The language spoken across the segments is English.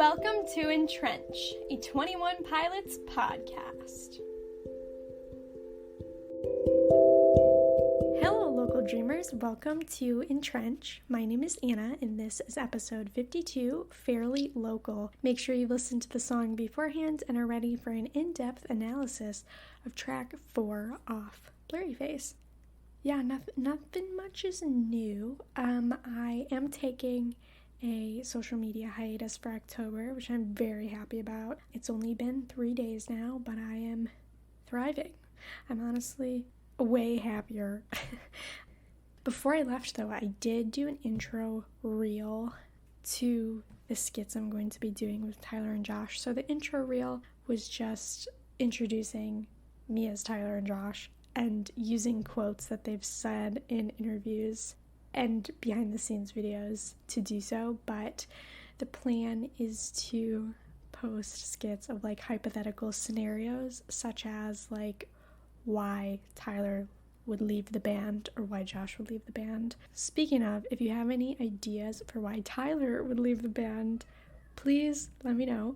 Welcome to EnTrench, a 21 Pilots podcast. Hello, local dreamers. Welcome to EnTrench. My name is Anna, and this is episode 52, Fairly Local. Make sure you listen to the song beforehand and are ready for an in-depth analysis of track 4 off Blurryface. Yeah, nothing much is new. I am taking a social media hiatus for October, which I'm very happy about. It's only been 3 days now, but I am thriving. I'm honestly way happier. Before I left, though, I did do an intro reel to the skits I'm going to be doing with Tyler and Josh. So the intro reel was just introducing me as Tyler and Josh and using quotes that they've said in interviews and behind the scenes videos to do so, but the plan is to post skits of like hypothetical scenarios, such as like why Tyler would leave the band or why Josh would leave the band. Speaking of, if you have any ideas for why Tyler would leave the band, please let me know.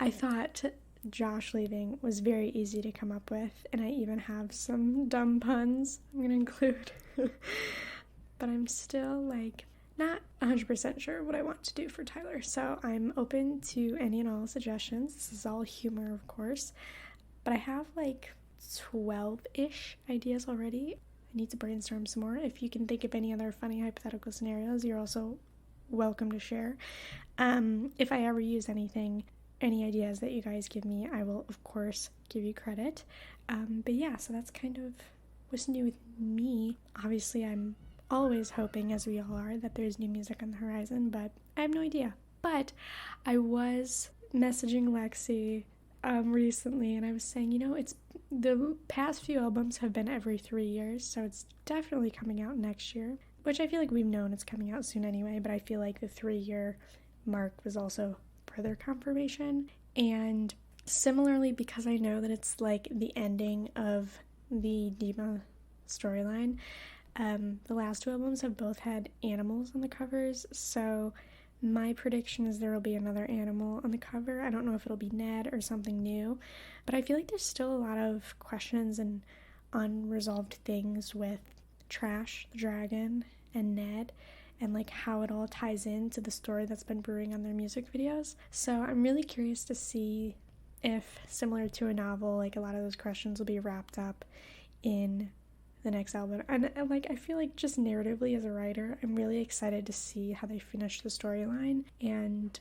I thought Josh leaving was very easy to come up with, and I even have some dumb puns I'm gonna include. But I'm still not 100% sure what I want to do for Tyler, so I'm open to any and all suggestions. This is all humor, of course, but I have 12-ish ideas already. I need to brainstorm some more. If you can think of any other funny hypothetical scenarios, you're also welcome to share. If I ever use any ideas that you guys give me, I will of course give you credit. But yeah, so that's kind of what's new with me. Obviously, I'm always hoping, as we all are, that there's new music on the horizon, but I have no idea. But I was messaging Lexi recently, and I was saying, it's the past few albums have been every 3 years, so it's definitely coming out next year, which I feel like we've known it's coming out soon anyway, but I feel like the 3-year mark was also further confirmation. And similarly, because I know that it's the ending of the Dima storyline, the last 2 albums have both had animals on the covers, so my prediction is there will be another animal on the cover. I don't know if it'll be Ned or something new, but I feel like there's still a lot of questions and unresolved things with Trash, the dragon, and Ned, and how it all ties into the story that's been brewing on their music videos. So I'm really curious to see if, similar to a novel, a lot of those questions will be wrapped up in the next album. And I feel like just narratively as a writer, I'm really excited to see how they finish the storyline. And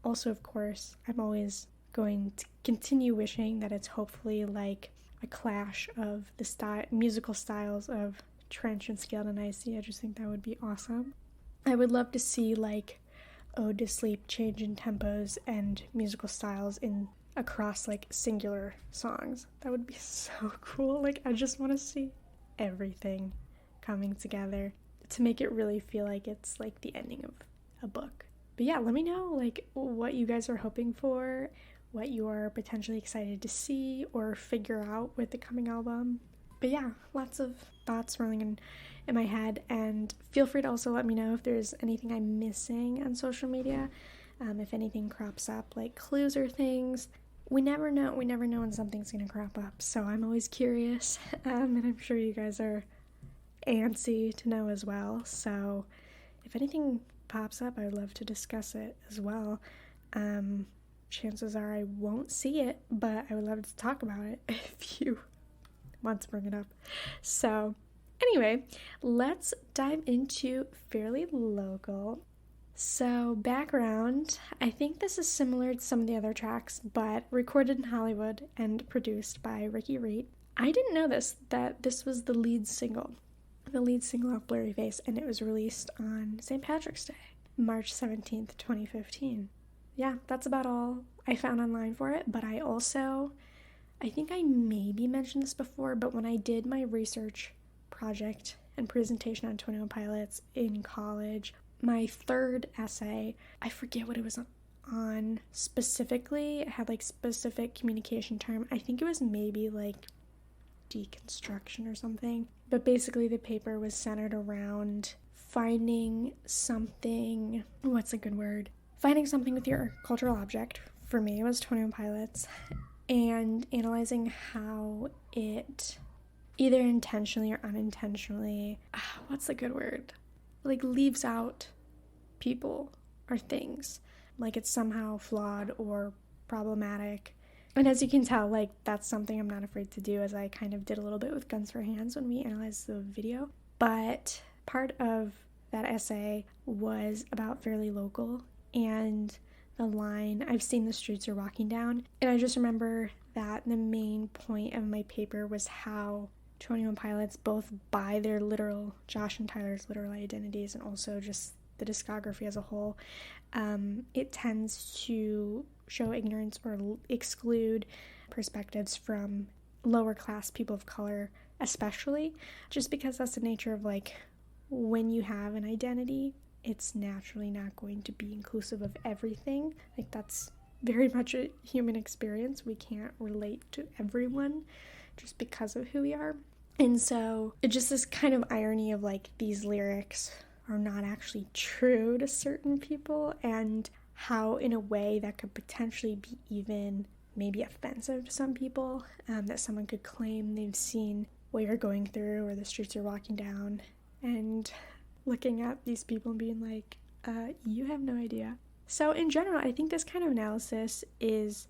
also, of course, I'm always going to continue wishing that it's hopefully a clash of the musical styles of Trench and Scaled and Icy. I just think that would be awesome. I would love to see Ode to Sleep change in tempos and musical styles across singular songs. That would be so cool. I just want to see everything coming together to make it really feel like it's the ending of a book. But yeah, let me know what you guys are hoping for, what you are potentially excited to see or figure out with the coming album. But yeah, lots of thoughts rolling in my head, and feel free to also let me know if there's anything I'm missing on social media, if anything crops up, clues or things. We never know when something's gonna crop up, so I'm always curious, and I'm sure you guys are antsy to know as well. So if anything pops up, I would love to discuss it as well. Chances are I won't see it, but I would love to talk about it if you want to bring it up. So anyway, let's dive into Fairly Local. So, background, I think this is similar to some of the other tracks, but recorded in Hollywood and produced by Ricky Reed. I didn't know that this was the lead single off Blurryface, and it was released on St. Patrick's Day, March 17th, 2015. Yeah, that's about all I found online for it, but I think I maybe mentioned this before, but when I did my research project and presentation on 21 Pilots in college, my third essay, I forget what it was on specifically. It had specific communication term. I think it was maybe deconstruction or something. But basically the paper was centered around finding something, finding something with your cultural object, for me it was 21 Pilots, and analyzing how it either intentionally or unintentionally, what's the good word? Like leaves out people or things. Like it's somehow flawed or problematic. And as you can tell, like that's something I'm not afraid to do, as I kind of did a little bit with Guns for Hands when we analyzed the video. But part of that essay was about Fairly Local and the line, "I've seen the streets you're walking down." And I just remember that the main point of my paper was how 21 Pilots, both by their literal, Josh and Tyler's literal identities, and also just the discography as a whole, it tends to show ignorance or exclude perspectives from lower class people of color, especially, just because that's the nature of like when you have an identity, it's naturally not going to be inclusive of everything. Like that's very much a human experience. We can't relate to everyone just because of who we are. And so it's just this kind of irony of like these lyrics are not actually true to certain people, and how in a way that could potentially be even maybe offensive to some people, that someone could claim they've seen what you're going through or the streets you're walking down, and looking at these people and being like, you have no idea. So in general, I think this kind of analysis is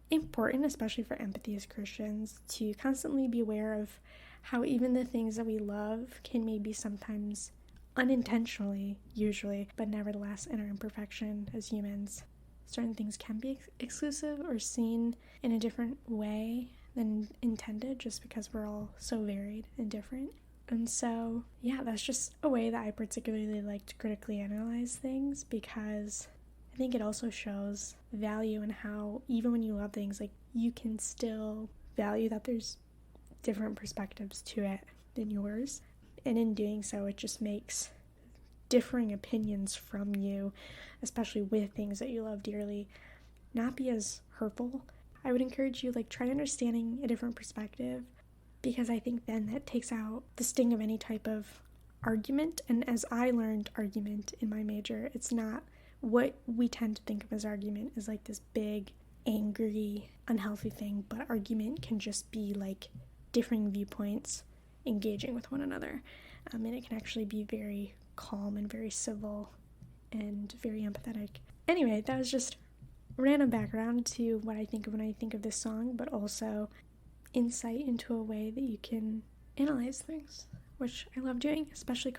important, especially for empathy as Christians, to constantly be aware of how even the things that we love can maybe sometimes unintentionally, usually, but nevertheless in our imperfection as humans, certain things can be exclusive or seen in a different way than intended, just because we're all so varied and different. And so, yeah, that's just a way that I particularly like to critically analyze things, because I think it also shows value in how even when you love things, like you can still value that there's different perspectives to it than yours. And in doing so, it just makes differing opinions from you, especially with things that you love dearly, not be as hurtful. I would encourage you, like, try understanding a different perspective, because I think then that takes out the sting of any type of argument. And as I learned argument in my major, it's not what we tend to think of as argument is like this big, angry, unhealthy thing, but argument can just be like differing viewpoints engaging with one another, and it can actually be very calm and very civil and very empathetic. Anyway, that was just random background to what I think of when I think of this song, but also insight into a way that you can analyze things, which I love doing, especially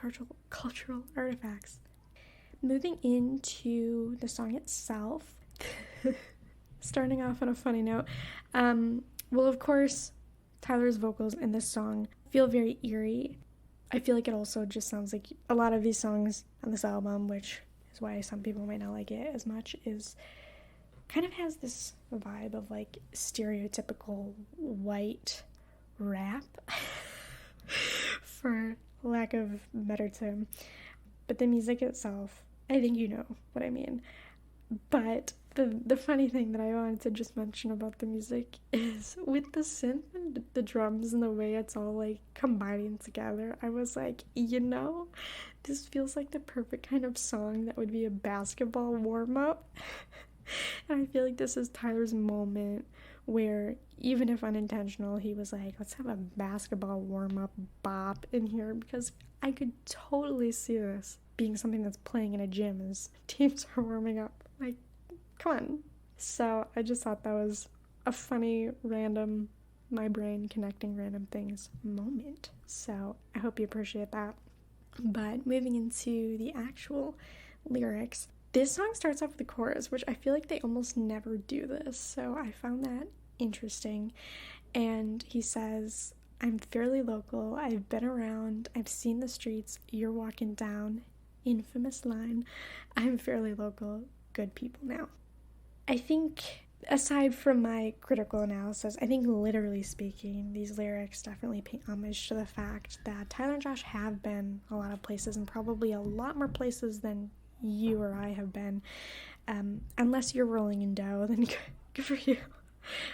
cultural artifacts. Moving into the song itself, starting off on a funny note, well, of course, Tyler's vocals in this song feel very eerie. I feel like it also just sounds like a lot of these songs on this album, which is why some people might not like it as much, is kind of has this vibe of like stereotypical white rap, for lack of a better term. But the music itself, I think you know what I mean. But the funny thing that I wanted to just mention about the music is with the synth and the drums and the way it's all like combining together, I was like, this feels like the perfect kind of song that would be a basketball warm-up. And I feel like this is Tyler's moment where, even if unintentional, he was like, let's have a basketball warm-up bop in here, because I could totally see this being something that's playing in a gym as teams are warming up. Like, come on. So I just thought that was a funny, random, my brain connecting random things moment. So I hope you appreciate that. But moving into the actual lyrics, this song starts off with the chorus, which I feel like they almost never do this. So I found that interesting. And he says, "I'm fairly local, I've been around, I've seen the streets you're walking down." Infamous line, "I'm fairly local, good people now." I think, aside from my critical analysis, I think literally speaking, these lyrics definitely pay homage to the fact that Tyler and Josh have been a lot of places, and probably a lot more places than you or I have been. Unless you're rolling in dough, then good for you.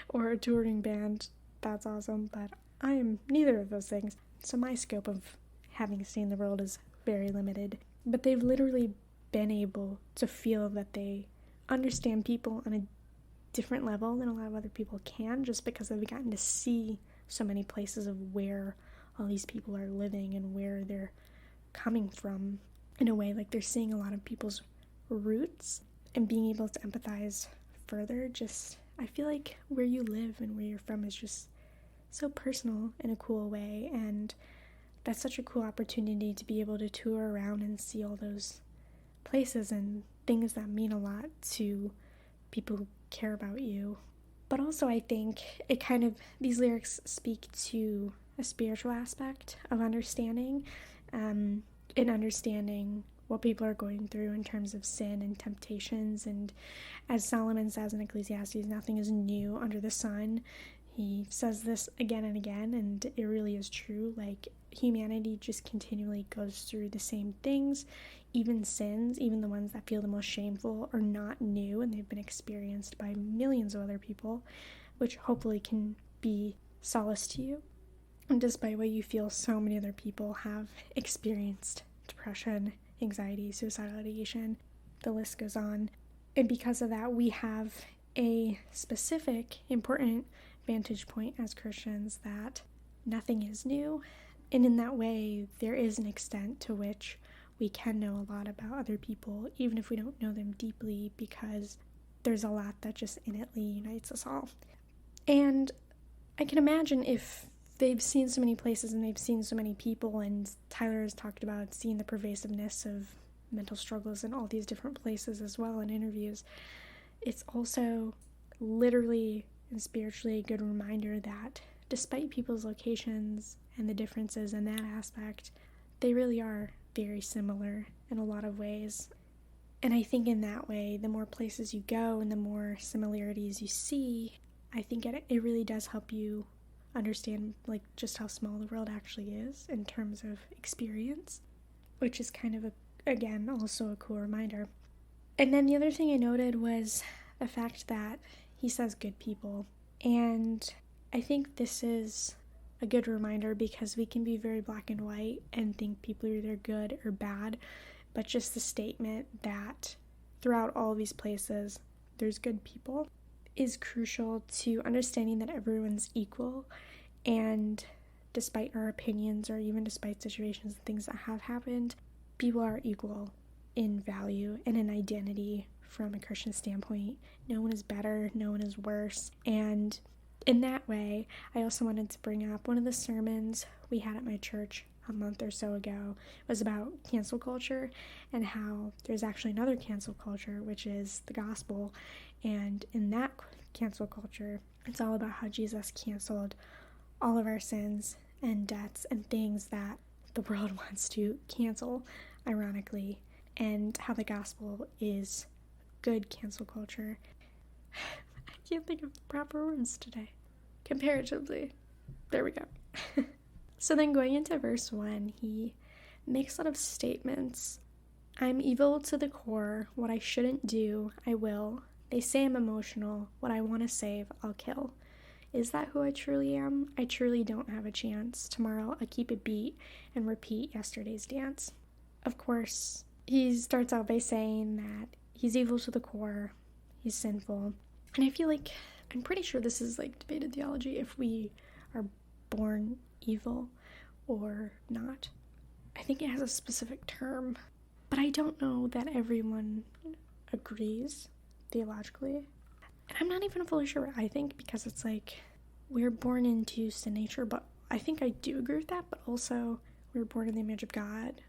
Or a touring band, that's awesome, but I am neither of those things, so my scope of having seen the world is very limited. But they've literally been able to feel that they understand people on a different level than a lot of other people can, just because they've gotten to see so many places of where all these people are living and where they're coming from. In a way, like they're seeing a lot of people's roots and being able to empathize further. Just, I feel like where you live and where you're from is just so personal in a cool way, and that's such a cool opportunity to be able to tour around and see all those places and things that mean a lot to people who care about you. But also I think these lyrics speak to a spiritual aspect of understanding, and understanding what people are going through in terms of sin and temptations. And as Solomon says in Ecclesiastes, nothing is new under the sun. He says this again and again, and it really is true. Like, humanity just continually goes through the same things. Even sins, even the ones that feel the most shameful, are not new, and they've been experienced by millions of other people, which hopefully can be solace to you. And despite what you feel, so many other people have experienced depression, anxiety, suicidal ideation, the list goes on. And because of that, we have a specific, important vantage point as Christians that nothing is new. And in that way, there is an extent to which we can know a lot about other people, even if we don't know them deeply, because there's a lot that just innately unites us all. And I can imagine if they've seen so many places and they've seen so many people, and Tyler has talked about seeing the pervasiveness of mental struggles in all these different places as well in interviews, it's also literally and spiritually a good reminder that despite people's locations and the differences in that aspect, they really are very similar in a lot of ways. And I think in that way, the more places you go and the more similarities you see, I think it really does help you understand like just how small the world actually is in terms of experience, which is kind of again also a cool reminder. And then the other thing I noted was the fact that he says good people, and I think this is a good reminder because we can be very black and white and think people are either good or bad, but just the statement that throughout all these places there's good people is crucial to understanding that everyone's equal, and despite our opinions or even despite situations and things that have happened, people are equal in value and in identity from a Christian standpoint. No one is better, no one is worse. And in that way, I also wanted to bring up one of the sermons we had at my church a month or so ago was about cancel culture and how there's actually another cancel culture, which is the gospel. And in that cancel culture, it's all about how Jesus canceled all of our sins and debts and things that the world wants to cancel, ironically, and how the gospel is good cancel culture. I can't think of the proper words today. Comparatively. There we go. So then going into verse 1, he makes a lot of statements. I'm evil to the core. What I shouldn't do, I will. They say I'm emotional. What I want to save, I'll kill. Is that who I truly am? I truly don't have a chance. Tomorrow I'll keep a beat and repeat yesterday's dance. Of course, he starts out by saying that he's evil to the core. He's sinful. And I feel like, I'm pretty sure this is like debated theology, if we are born evil or not. I think it has a specific term, but I don't know that everyone agrees theologically. And I'm not even fully sure what I think, because it's like we're born into sin nature, but I think I do agree with that, but also we're born in the image of God.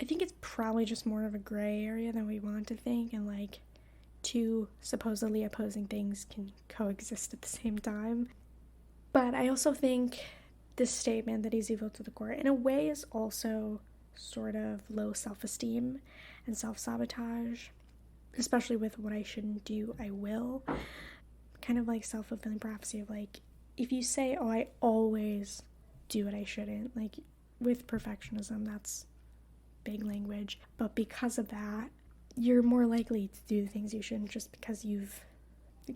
I think it's probably just more of a gray area than we want to think, and like two supposedly opposing things can coexist at the same time. But I also think this statement that he's evil to the core, in a way, is also sort of low self-esteem and self-sabotage, especially with what I shouldn't do, I will. Kind of like self-fulfilling prophecy of like, if you say, oh, I always do what I shouldn't, like with perfectionism, that's big language. But because of that, you're more likely to do the things you shouldn't just because you've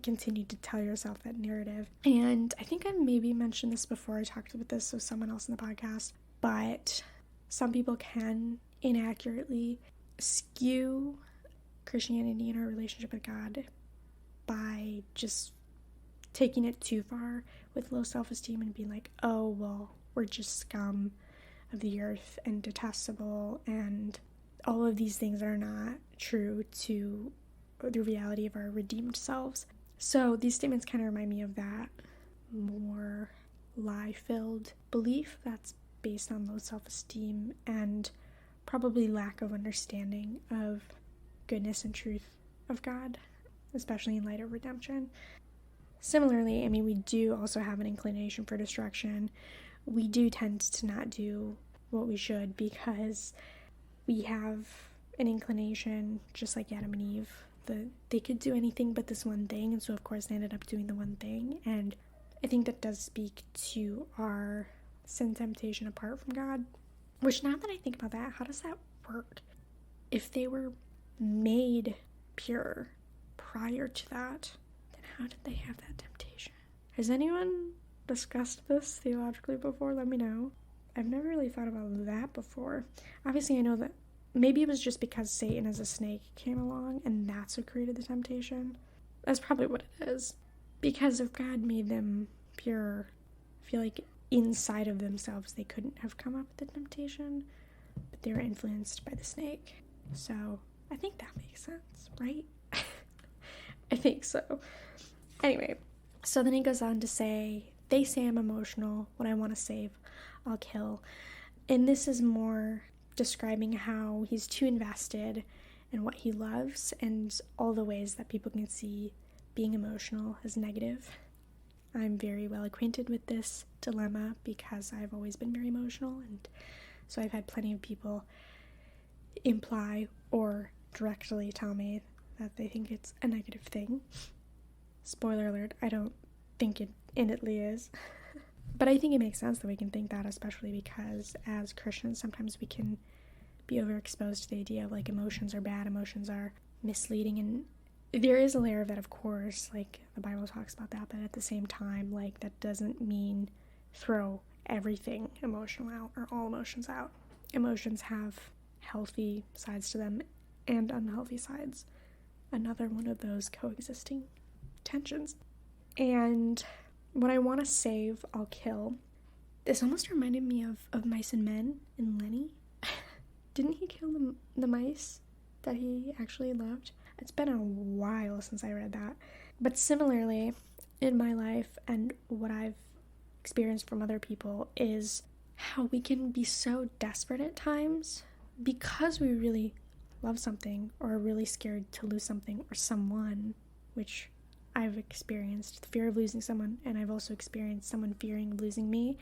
continued to tell yourself that narrative. And I think I maybe mentioned this before, I talked about this with someone else in the podcast, but some people can inaccurately skew Christianity and our relationship with God by just taking it too far with low self-esteem and being like, oh, well, we're just scum of the earth and detestable, and all of these things are not true to the reality of our redeemed selves. So these statements kind of remind me of that more lie-filled belief that's based on low self-esteem and probably lack of understanding of goodness and truth of God, especially in light of redemption. Similarly, I mean, we do also have an inclination for destruction. We do tend to not do what we should because we have an inclination, just like Adam and Eve, that they could do anything but this one thing, and so of course they ended up doing the one thing. And I think that does speak to our sin temptation apart from God, which, now that I think about that, how does that work? If they were made pure prior to that, then how did they have that temptation? Has anyone discussed this theologically before? Let me know. I've never really thought about that before. Obviously, I know that maybe it was just because Satan as a snake came along and that's what created the temptation. That's probably what it is. Because if God made them pure, I feel like inside of themselves they couldn't have come up with the temptation, but they were influenced by the snake. So I think that makes sense, right? I think so. Anyway, so then he goes on to say, they say I'm emotional. What I want to save, I'll kill. And this is more describing how he's too invested in what he loves and all the ways that people can see being emotional as negative. I'm very well acquainted with this dilemma because I've always been very emotional, and so I've had plenty of people imply or directly tell me that they think it's a negative thing. Spoiler alert, I don't think it innately is. But I think it makes sense that we can think that, especially because as Christians, sometimes we can be overexposed to the idea of like emotions are bad, emotions are misleading, and there is a layer of that, of course, like the Bible talks about that, but at the same time, like that doesn't mean throw everything emotional out or all emotions out. Emotions have healthy sides to them and unhealthy sides. Another one of those coexisting tensions. And what I want to save, I'll kill. This almost reminded me of Mice and Men in Lenny. Didn't he kill the mice that he actually loved? It's been a while since I read that. But similarly, in my life and what I've experienced from other people is how we can be so desperate at times because we really love something or are really scared to lose something or someone, which I've experienced the fear of losing someone, and I've also experienced someone fearing losing me.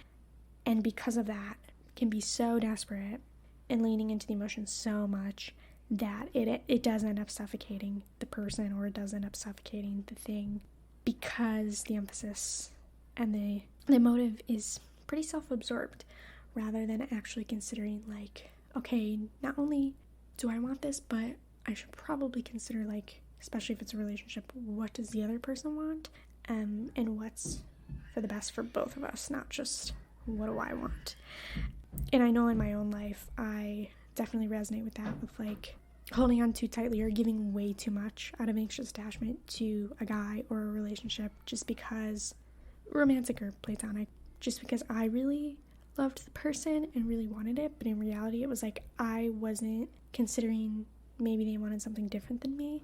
And because of that, can be so desperate and leaning into the emotions so much that it does end up suffocating the person, or it does end up suffocating the thing, because the emphasis and the motive is pretty self-absorbed, rather than actually considering like, okay, not only do I want this, but I should probably consider, like, especially if it's a relationship, what does the other person want, and what's for the best for both of us, not just what do I want. And I know in my own life, I definitely resonate with that, with like holding on too tightly or giving way too much out of anxious attachment to a guy or a relationship, just because, romantic or platonic, just because I really loved the person and really wanted it, but in reality it was like I wasn't considering maybe they wanted something different than me.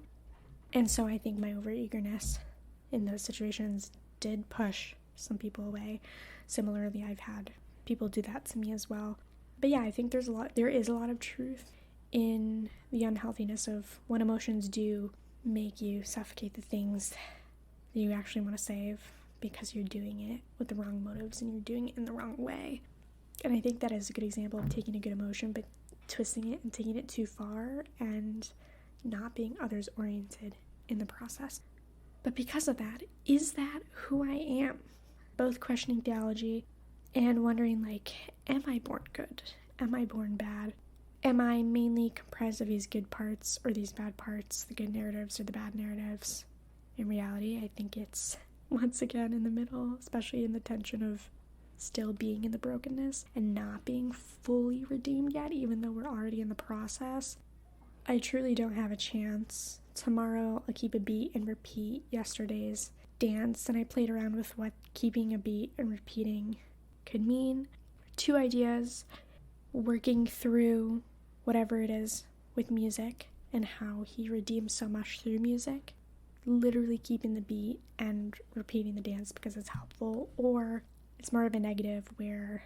And so I think my overeagerness in those situations did push some people away. Similarly, I've had people do that to me as well. But yeah, I think there is a lot of truth in the unhealthiness of when emotions do make you suffocate the things that you actually want to save, because you're doing it with the wrong motives and you're doing it in the wrong way. And I think that is a good example of taking a good emotion but twisting it and taking it too far and not being others oriented in the process. But because of that, is that who I am? Both questioning theology and wondering, like, am I born good? Am I born bad? Am I mainly comprised of these good parts or these bad parts, the good narratives or the bad narratives? In reality, I think it's once again in the middle, especially in the tension of still being in the brokenness and not being fully redeemed yet, even though we're already in the process I truly don't have a chance. Tomorrow I'll keep a beat and repeat yesterday's dance, and I played around with what keeping a beat and repeating could mean. 2 ideas: working through whatever it is with music and how he redeems so much through music, literally keeping the beat and repeating the dance because it's helpful, or it's more of a negative where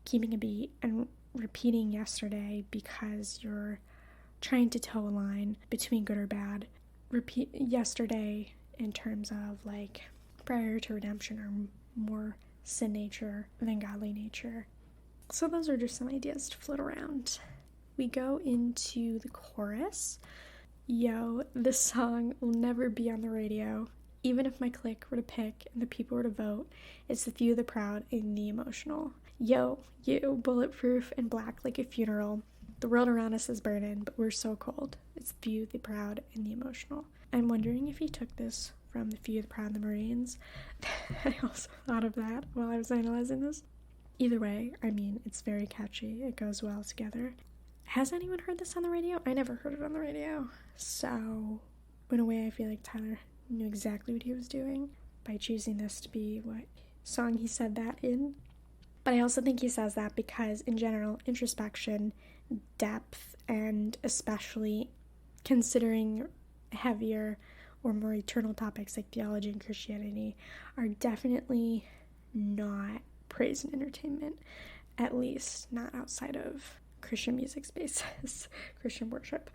keeping a beat and repeating yesterday because you're trying to toe a line between good or bad. Repeat yesterday in terms of like prior to redemption or more sin nature than godly nature. So those are just some ideas to float around. We go into the chorus. Yo, this song will never be on the radio. Even if my clique were to pick and the people were to vote, it's the few, the proud, and the emotional. Yo, you, bulletproof and black like a funeral. The world around us is burning, but we're so cold. It's the few, the proud, and the emotional. I'm wondering if he took this from the few, the proud, and the Marines. I also thought of that while I was analyzing this. Either way, I mean, it's very catchy. It goes well together. Has anyone heard this on the radio? I never heard it on the radio. So, in a way, I feel like Tyler knew exactly what he was doing by choosing this to be what song he said that in. But I also think he says that because, in general, introspection, depth, and especially considering heavier or more eternal topics like theology and Christianity are definitely not praise and entertainment, at least not outside of Christian music spaces, Christian worship.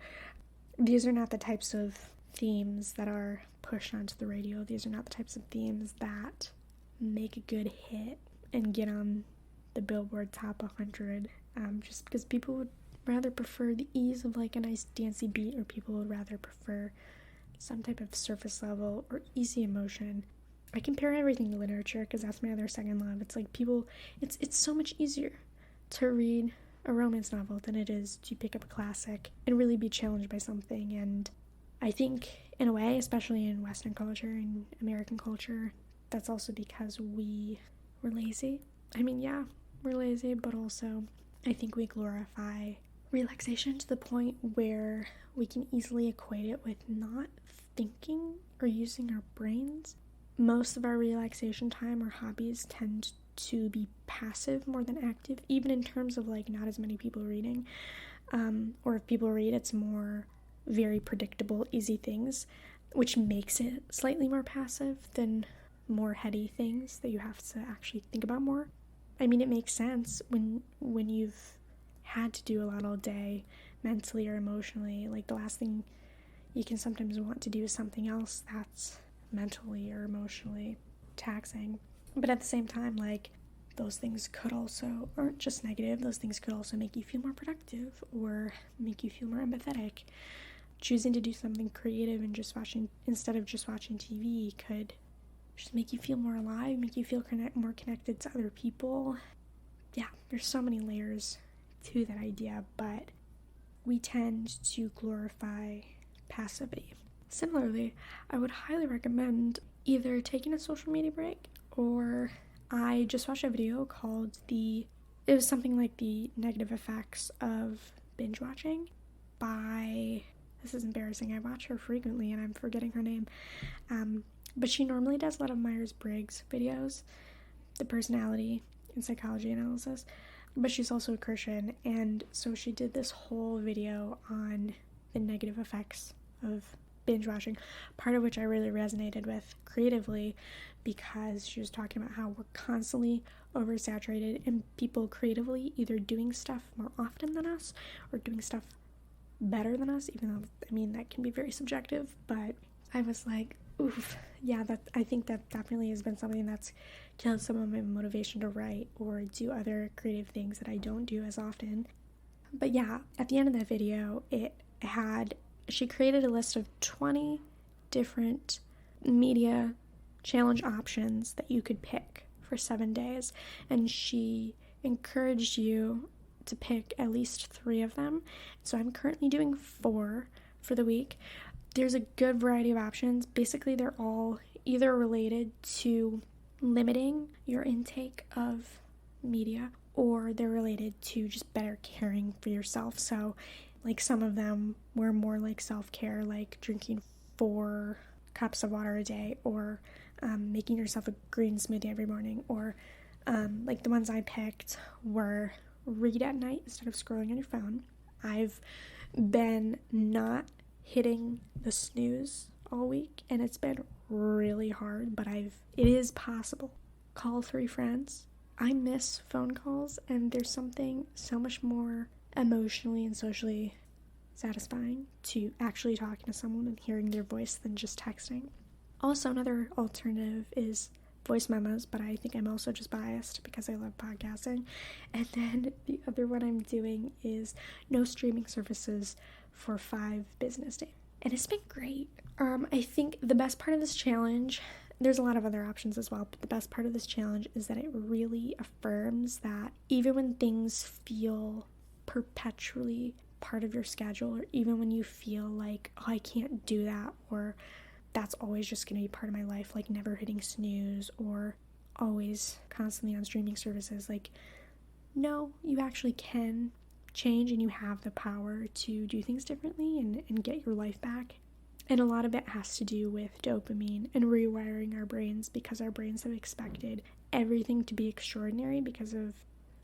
These are not the types of themes that are pushed onto the radio. These are not the types of themes that make a good hit and get on the Billboard Top 100, just because people would rather prefer the ease of like a nice dancey beat, or people would rather prefer some type of surface level or easy emotion. I compare everything to literature because that's my other second love. It's like it's so much easier to read a romance novel than it is to pick up a classic and really be challenged by something. And I think in a way, especially in Western culture and American culture, that's also because we're lazy. I mean, yeah, we're lazy, but also I think we glorify relaxation to the point where we can easily equate it with not thinking or using our brains. Most of our relaxation time or hobbies tend to be passive more than active, even in terms of like not as many people reading, or if people read, it's more very predictable, easy things, which makes it slightly more passive than more heady things that you have to actually think about more. I mean, it makes sense when you've had to do a lot all day, mentally or emotionally. Like, the last thing you can sometimes want to do is something else that's mentally or emotionally taxing. But at the same time, like, those things aren't just negative. Those things could also make you feel more productive or make you feel more empathetic. Choosing to do something creative and instead of just watching TV could just make you feel more alive, make you feel more connected to other people. Yeah, there's so many layers to that idea, but we tend to glorify passivity. Similarly, I would highly recommend either taking a social media break, or I just watched a video called it was something like the negative effects of binge watching by, this is embarrassing, I watch her frequently and I'm forgetting her name, but she normally does a lot of Myers-Briggs videos, the personality and psychology analysis, but she's also a Christian, and so she did this whole video on the negative effects of binge watching, part of which I really resonated with creatively, because she was talking about how we're constantly oversaturated and people creatively either doing stuff more often than us or doing stuff better than us, even though, I mean, that can be very subjective. But I was like, oof, yeah, I think that definitely has been something that's killed some of my motivation to write or do other creative things that I don't do as often. But yeah, at the end of that video, she created a list of 20 different media challenge options that you could pick for 7 days, and she encouraged you to pick at least 3 of them. So I'm currently doing 4 for the week. There's a good variety of options. Basically, they're all either related to limiting your intake of media, or they're related to just better caring for yourself. So Like some of them were more like self-care, like drinking 4 cups of water a day, or making yourself a green smoothie every morning, or like the ones I picked were read at night instead of scrolling on your phone. I've been not hitting the snooze all week, and it's been really hard, but it is possible. Call 3 friends. I miss phone calls, and there's something so much more emotionally and socially satisfying to actually talking to someone and hearing their voice than just texting. Also, another alternative is voice memos, but I think I'm also just biased because I love podcasting. And then the other one I'm doing is no streaming services for 5 business days. And it's been great. I think the best part of this challenge, there's a lot of other options as well, but the best part of this challenge is that it really affirms that even when things feel perpetually part of your schedule, or even when you feel like, oh, I can't do that, or that's always just going to be part of my life, like never hitting snooze or always constantly on streaming services, like, no, you actually can change, and you have the power to do things differently and get your life back. And a lot of it has to do with dopamine and rewiring our brains, because our brains have expected everything to be extraordinary because of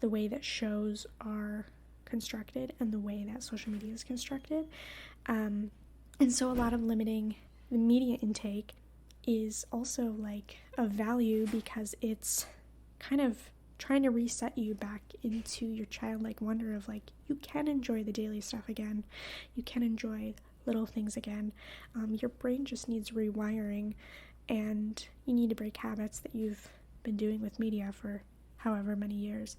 the way that shows are constructed and the way that social media is constructed. And so a lot of limiting the media intake is also like of value, because it's kind of trying to reset you back into your childlike wonder of like, you can enjoy the daily stuff again. You can enjoy little things again. Your brain just needs rewiring, and you need to break habits that you've been doing with media for however many years.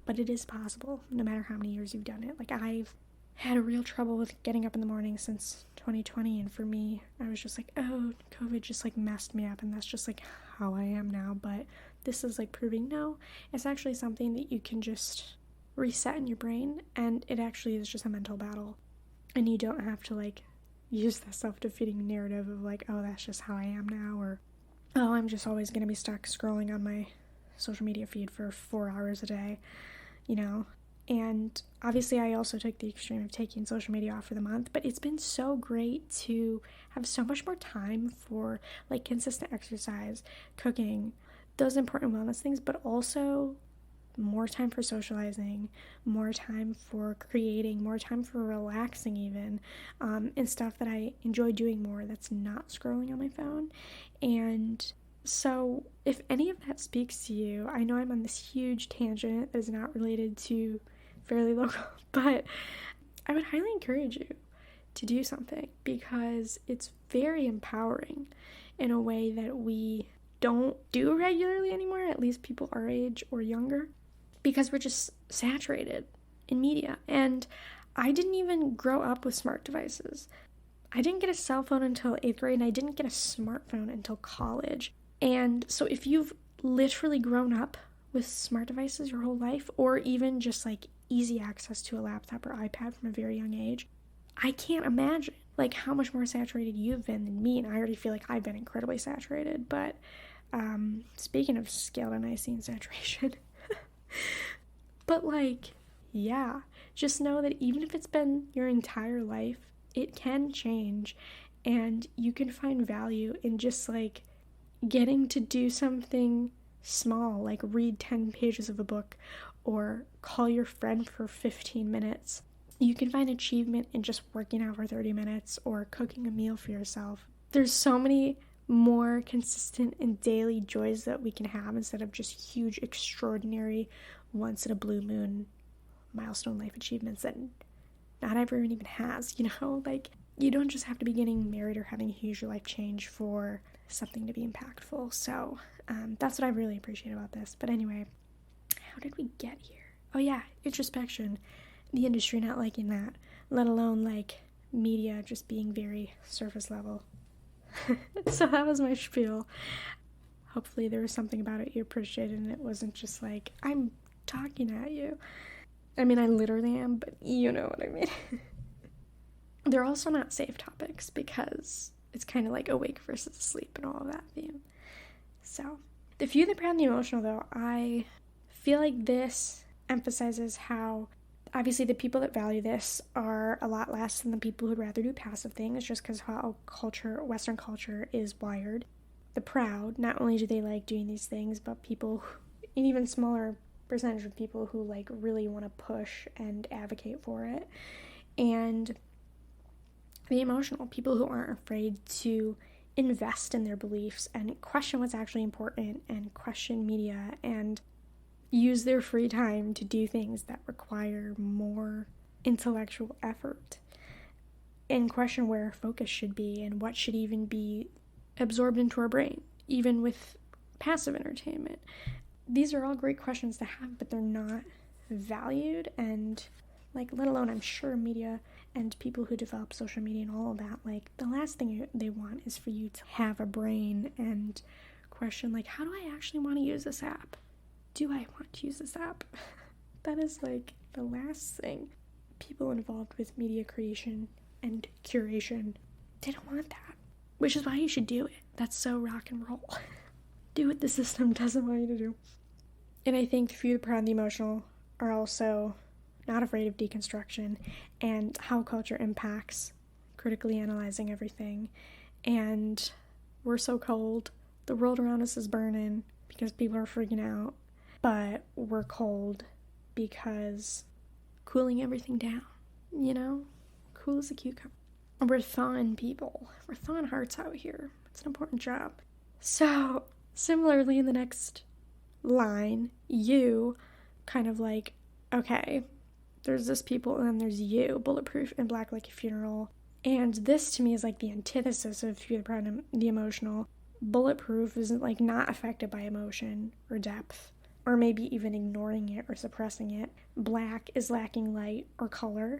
But it is possible, no matter how many years you've done it. Like, I've had a real trouble with getting up in the morning since 2020, and for me, I was just like, oh, COVID just like messed me up, and that's just like how I am now. But this is like proving, no, it's actually something that you can just reset in your brain, and it actually is just a mental battle. And you don't have to like use that self-defeating narrative of like, oh, that's just how I am now, or oh, I'm just always going to be stuck scrolling on my social media feed for 4 hours a day, you know. And obviously I also took the extreme of taking social media off for the month, but it's been so great to have so much more time for like consistent exercise, cooking, those important wellness things, but also more time for socializing, more time for creating, more time for relaxing even, and stuff that I enjoy doing more that's not scrolling on my phone. And so if any of that speaks to you, I know I'm on this huge tangent that is not related to Fairly Local, but I would highly encourage you to do something, because it's very empowering in a way that we don't do regularly anymore, at least people our age or younger, because we're just saturated in media. And I didn't even grow up with smart devices. I didn't get a cell phone until 8th grade, and I didn't get a smartphone until college. And so if you've literally grown up with smart devices your whole life, or even just like easy access to a laptop or iPad from a very young age, I can't imagine like how much more saturated you've been than me. And I already feel like I've been incredibly saturated. But speaking of scaled and icing saturation, but like, yeah, just know that even if it's been your entire life, it can change, and you can find value in just like getting to do something small, like read 10 pages of a book or call your friend for 15 minutes. You can find achievement in just working out for 30 minutes or cooking a meal for yourself. There's so many more consistent and daily joys that we can have instead of just huge, extraordinary, once in a blue moon milestone life achievements that not everyone even has, you know? Like, you don't just have to be getting married or having a huge life change for something to be impactful. So that's what I really appreciate about this. But anyway, how did we get here? Oh yeah, introspection, the industry not liking that, let alone like media just being very surface level. So that was my spiel. Hopefully there was something about it you appreciated, and it wasn't just like, I'm talking at you. I mean, I literally am, but you know what I mean. They're also not safe topics, because it's kind of like awake versus asleep and all of that theme. So, the few, the proud, and the emotional, though, I feel like this emphasizes how Obviously, the people that value this are a lot less than the people who'd rather do passive things, just because how Western culture is wired. The proud, not only do they like doing these things, but people, an even smaller percentage of people who like really want to push and advocate for it. And the emotional, people who aren't afraid to invest in their beliefs and question what's actually important and question media and use their free time to do things that require more intellectual effort and question where our focus should be and what should even be absorbed into our brain, even with passive entertainment. These are all great questions to have, but they're not valued, and like, let alone, I'm sure media and people who develop social media and all of that, like, the last thing they want is for you to have a brain and question, like, how do I actually want to use this app? Do I want to use this app? That is like the last thing. People involved with media creation and curation, they don't want that, which is why you should do it. That's so rock and roll. Do what the system doesn't want you to do. And I think the few, the proud, and the emotional are also not afraid of deconstruction and how culture impacts critically analyzing everything. And we're so cold. The world around us is burning because people are freaking out. But we're cold because cooling everything down, you know? Cool as a cucumber. We're thawing people. We're thawing hearts out here. It's an important job. So, similarly, in the next line, you kind of like, okay, there's this people and then there's you, bulletproof and black like a funeral. And this to me is like the antithesis of the proud and the emotional. Bulletproof isn't like not affected by emotion or depth, or maybe even ignoring it or suppressing it. Black is lacking light or color.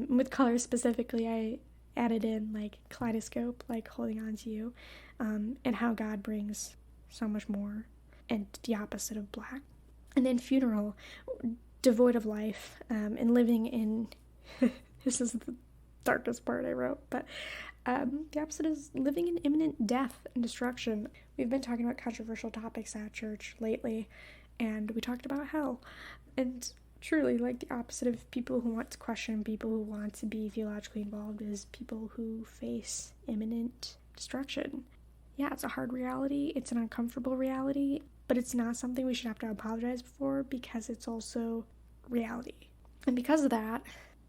With color specifically, I added in like kaleidoscope, like holding on to you, and how God brings so much more, and the opposite of black. And then funeral, devoid of life, and living in, this is the darkest part I wrote, but the opposite is living in imminent death and destruction. We've been talking about controversial topics at church lately, and we talked about hell. And truly, like, the opposite of people who want to question, people who want to be theologically involved, is people who face imminent destruction. Yeah, it's a hard reality, it's an uncomfortable reality, but it's not something we should have to apologize for because it's also reality. And because of that,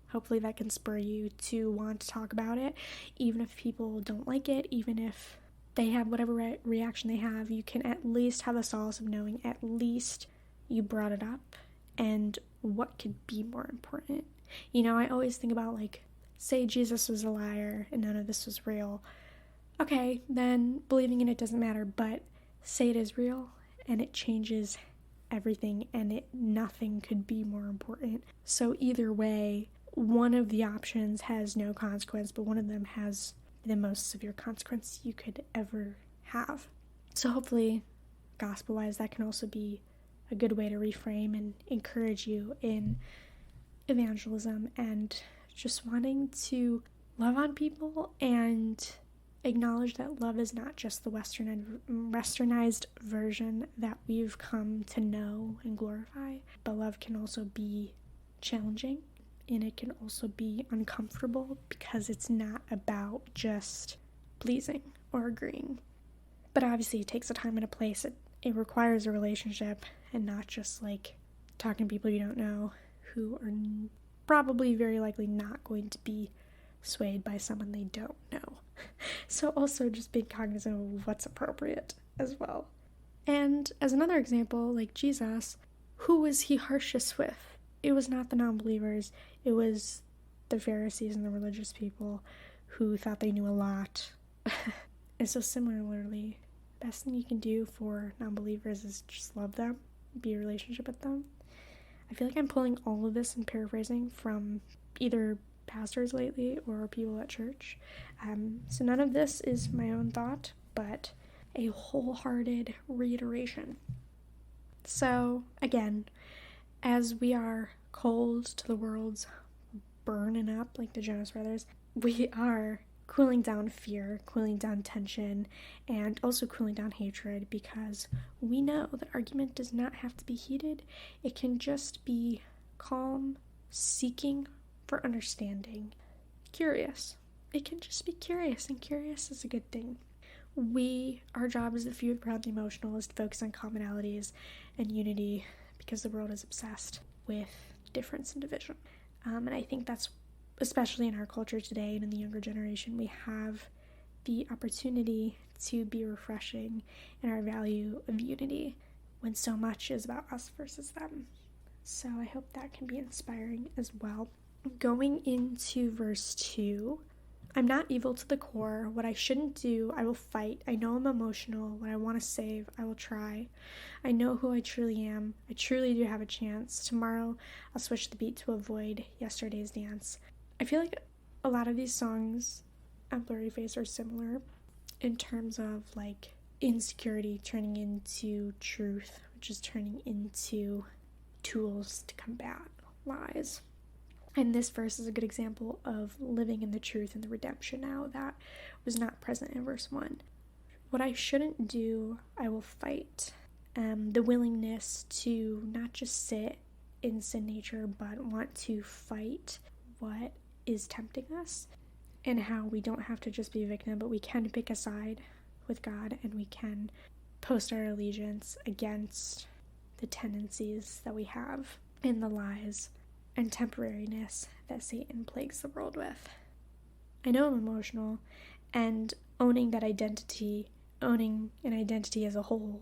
hopefully that can spur you to want to talk about it, even if people don't like it, even if they have whatever reaction they have, you can at least have the solace of knowing at least you brought it up, and what could be more important. You know, I always think about, like, say Jesus was a liar and none of this was real. Okay, then believing in it doesn't matter, but say it is real and it changes everything, and nothing could be more important. So either way, one of the options has no consequence, but one of them has the most severe consequence you could ever have. So hopefully, gospel-wise, that can also be a good way to reframe and encourage you in evangelism and just wanting to love on people and acknowledge that love is not just the westernized version that we've come to know and glorify, but love can also be challenging, and it can also be uncomfortable because it's not about just pleasing or agreeing. But obviously it takes a time and a place. It requires a relationship and not just like talking to people you don't know who are probably very likely not going to be swayed by someone they don't know. So also just being cognizant of what's appropriate as well. And as another example, like Jesus, who was he harshest with? It was not the non-believers, it was the Pharisees and the religious people who thought they knew a lot. And so similarly, best thing you can do for non-believers is just love them, be a relationship with them. I feel like I'm pulling all of this and paraphrasing from either pastors lately or people at church. So none of this is my own thought, but a wholehearted reiteration. So again, as we are cold to the world's burning up like the Jonas Brothers, we are cooling down fear, cooling down tension, and also cooling down hatred, because we know that argument does not have to be heated. It can just be calm seeking for understanding, curious. It can just be curious, and curious is a good thing. Our job as the few, the proud, the emotional is to focus on commonalities and unity, because the world is obsessed with difference and division. And I think that's, especially in our culture today and in the younger generation, we have the opportunity to be refreshing in our value of unity when so much is about us versus them. So I hope that can be inspiring as well. Going into verse 2, I'm not evil to the core. What I shouldn't do, I will fight. I know I'm emotional. What I want to save, I will try. I know who I truly am. I truly do have a chance. Tomorrow, I'll switch the beat to avoid yesterday's dance. I feel like a lot of these songs at Blurryface are similar in terms of like insecurity turning into truth, which is turning into tools to combat lies. And this verse is a good example of living in the truth and the redemption now that was not present in verse 1. What I shouldn't do, I will fight. The willingness to not just sit in sin nature, but want to fight what is tempting us, and how we don't have to just be a victim, but we can pick a side with God, and we can post our allegiance against the tendencies that we have and the lies and temporariness that Satan plagues the world with. I know I'm emotional, and owning an identity as a whole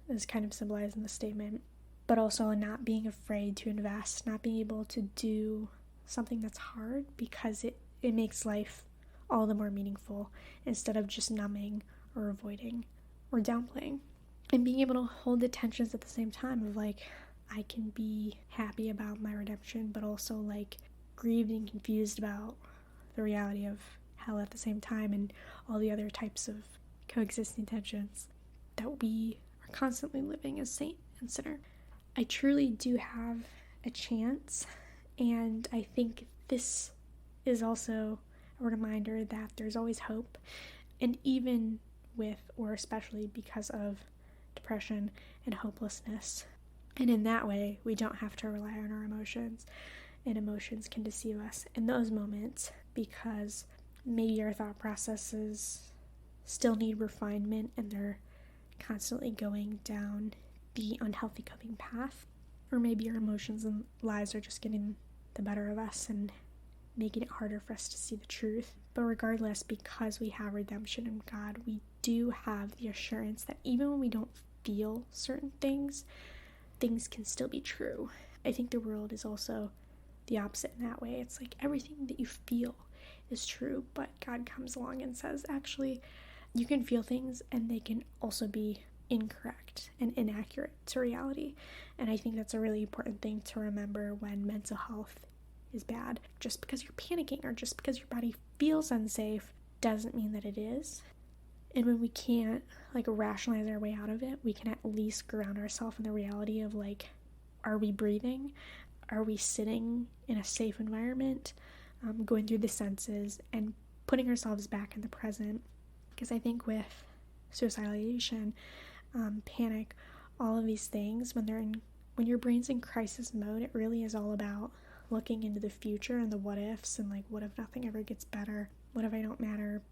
is kind of symbolized in the statement, but also not being afraid to invest, not being able to do something that's hard because it makes life all the more meaningful instead of just numbing or avoiding or downplaying. And being able to hold the tensions at the same time of like, I can be happy about my redemption, but also like grieved and confused about the reality of hell at the same time, and all the other types of coexisting tensions that we are constantly living as saint and sinner. I truly do have a chance, and I think this is also a reminder that there's always hope, and even with, or especially because of, depression and hopelessness. And in that way, we don't have to rely on our emotions, and emotions can deceive us in those moments because maybe our thought processes still need refinement and they're constantly going down the unhealthy coping path. Or maybe our emotions and lies are just getting the better of us and making it harder for us to see the truth. But regardless, because we have redemption in God, we do have the assurance that even when we don't feel certain things can still be true. I think the world is also the opposite in that way. It's like everything that you feel is true, but God comes along and says, actually, you can feel things and they can also be incorrect and inaccurate to reality. And I think that's a really important thing to remember when mental health is bad. Just because you're panicking or just because your body feels unsafe doesn't mean that it is. And when we can't rationalize our way out of it, we can at least ground ourselves in the reality of are we breathing? Are we sitting in a safe environment? Going through the senses and putting ourselves back in the present. Because I think with suicidal ideation, panic, all of these things, when your brain's in crisis mode, it really is all about looking into the future and the what ifs and what if nothing ever gets better? What if I don't matter?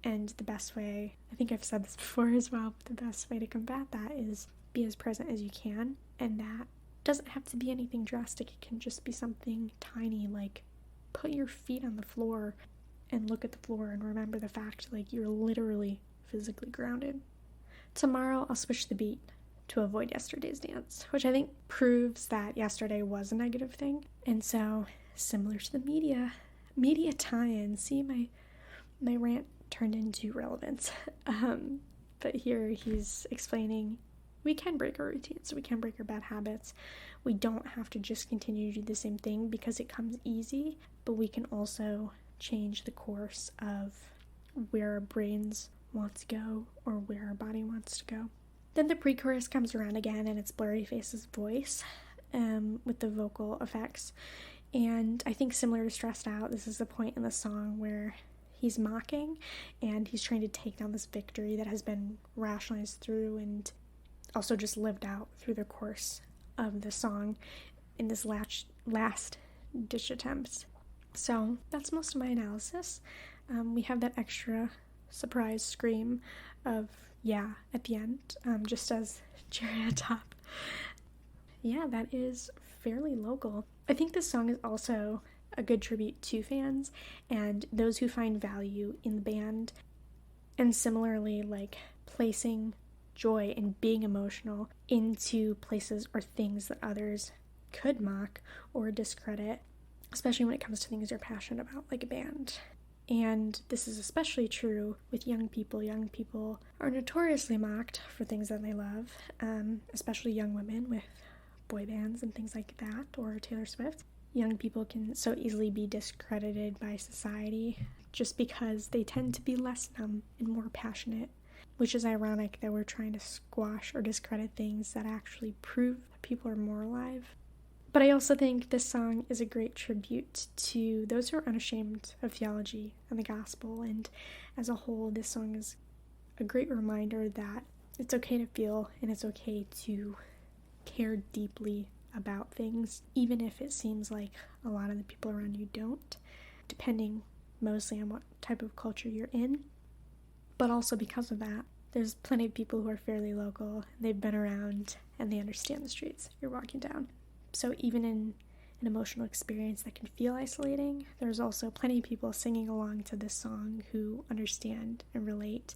And the best way, I think I've said this before as well, but the best way to combat that is be as present as you can. And that doesn't have to be anything drastic. It can just be something tiny, like put your feet on the floor and look at the floor and remember the fact you're literally physically grounded. Tomorrow I'll switch the beat to avoid yesterday's dance, which I think proves that yesterday was a negative thing. And so, similar to the media tie-in, see my rant turned into relevance. But here he's explaining we can break our routines, we can break our bad habits. We don't have to just continue to do the same thing because it comes easy, but we can also change the course of where our brains want to go or where our body wants to go. Then the pre-chorus comes around again, and it's Blurryface's voice with the vocal effects. And I think similar to Stressed Out, this is the point in the song where he's mocking and he's trying to take down this victory that has been rationalized through and also just lived out through the course of the song in this last ditch attempts. So that's most of my analysis. We have that extra surprise scream of yeah at the end, just as cherry on top. Yeah, that is fairly local. I think this song is also a good tribute to fans and those who find value in the band, and similarly, like, placing joy and being emotional into places or things that others could mock or discredit, especially when it comes to things you're passionate about, like a band. And this is especially true with young people. Young people are notoriously mocked for things that they love, especially young women with boy bands and things like that, or Taylor Swift. Young people can so easily be discredited by society just because they tend to be less numb and more passionate, which is ironic that we're trying to squash or discredit things that actually prove that people are more alive. But I also think this song is a great tribute to those who are unashamed of theology and the gospel, and as a whole, this song is a great reminder that it's okay to feel and it's okay to care deeply about things, even if it seems like a lot of the people around you don't, depending mostly on what type of culture you're in. But also because of that, there's plenty of people who are fairly local, they've been around, and they understand the streets you're walking down. So even in an emotional experience that can feel isolating, there's also plenty of people singing along to this song who understand and relate,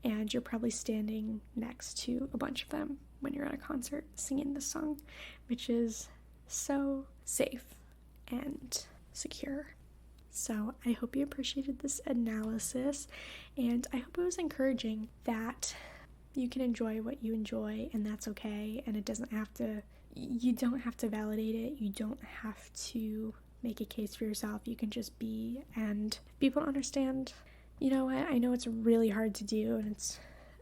and you're probably standing next to a bunch of them when you're at a concert singing this song, which is so safe and secure. So I hope you appreciated this analysis, and I hope it was encouraging that you can enjoy what you enjoy, and that's okay, and you don't have to validate it, you don't have to make a case for yourself, you can just be, and people understand. You know what, I know it's really hard to do, and it's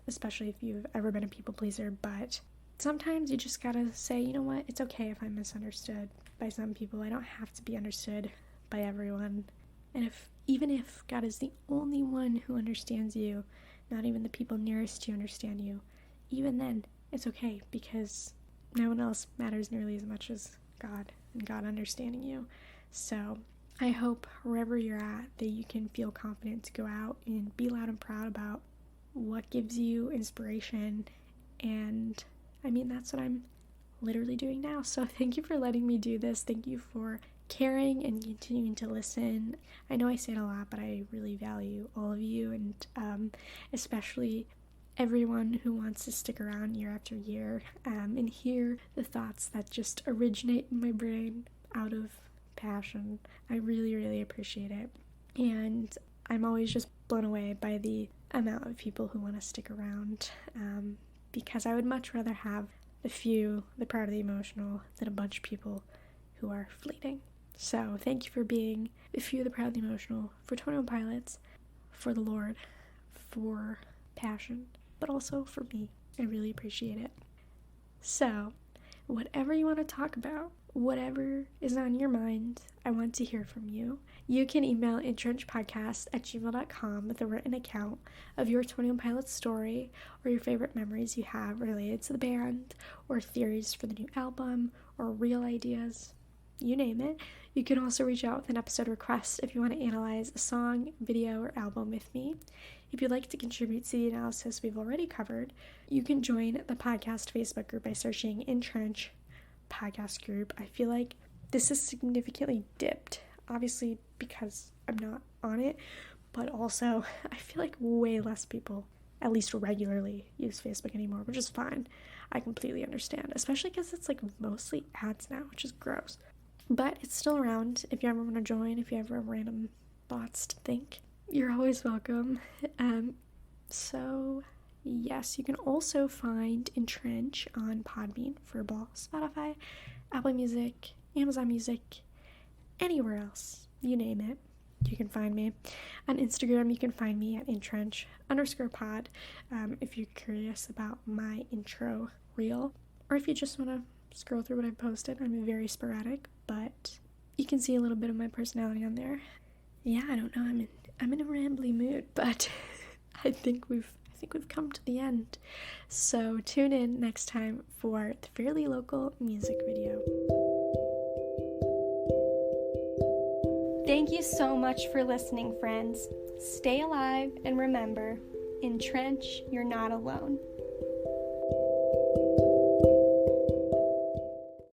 especially if you've ever been a people pleaser, but sometimes you just gotta say, you know what, it's okay if I'm misunderstood by some people. I don't have to be understood by everyone. And even if God is the only one who understands you, not even the people nearest to you understand you, even then, it's okay, because no one else matters nearly as much as God and God understanding you. So I hope wherever you're at that you can feel confident to go out and be loud and proud about what gives you inspiration. And I mean, that's what I'm literally doing now. So thank you for letting me do this. Thank you for caring and continuing to listen. I know I say it a lot, but I really value all of you, and especially everyone who wants to stick around year after year and hear the thoughts that just originate in my brain out of passion. I really, really appreciate it. And I'm always just blown away by the amount of people who want to stick around, because I would much rather have the few, the proud of the emotional, than a bunch of people who are fleeting. So thank you for being the few, the proud of the emotional, for 21 Pilots, for the Lord, for passion, but also for me. I really appreciate it. So whatever you want to talk about, whatever is on your mind, I want to hear from you. You can email EnTrenchPodcast@gmail.com with a written account of your 21 Pilots story, or your favorite memories you have related to the band, or theories for the new album, or real ideas, you name it. You can also reach out with an episode request if you want to analyze a song, video, or album with me. If you'd like to contribute to the analysis we've already covered, you can join the podcast Facebook group by searching EnTrench podcast group. I feel like this is significantly dipped, obviously because I'm not on it, but also I feel like way less people, at least regularly, use Facebook anymore, which is fine. I completely understand, especially because it's like mostly ads now, which is gross. But it's still around if you ever want to join, if you ever have random thoughts to think. You're always welcome. So yes, you can also find EnTrench on Podbean, Furball, Spotify, Apple Music, Amazon Music, anywhere else, you name it. You can find me. On Instagram, you can find me at EnTrench_pod if you're curious about my intro reel, or if you just want to scroll through what I've posted. I'm very sporadic, but you can see a little bit of my personality on there. Yeah, I don't know, I'm in a rambly mood, but I think we've come to the end. So tune in next time for the fairly local music video. Thank you so much for listening, friends. Stay alive and remember, EnTrench, you're not alone.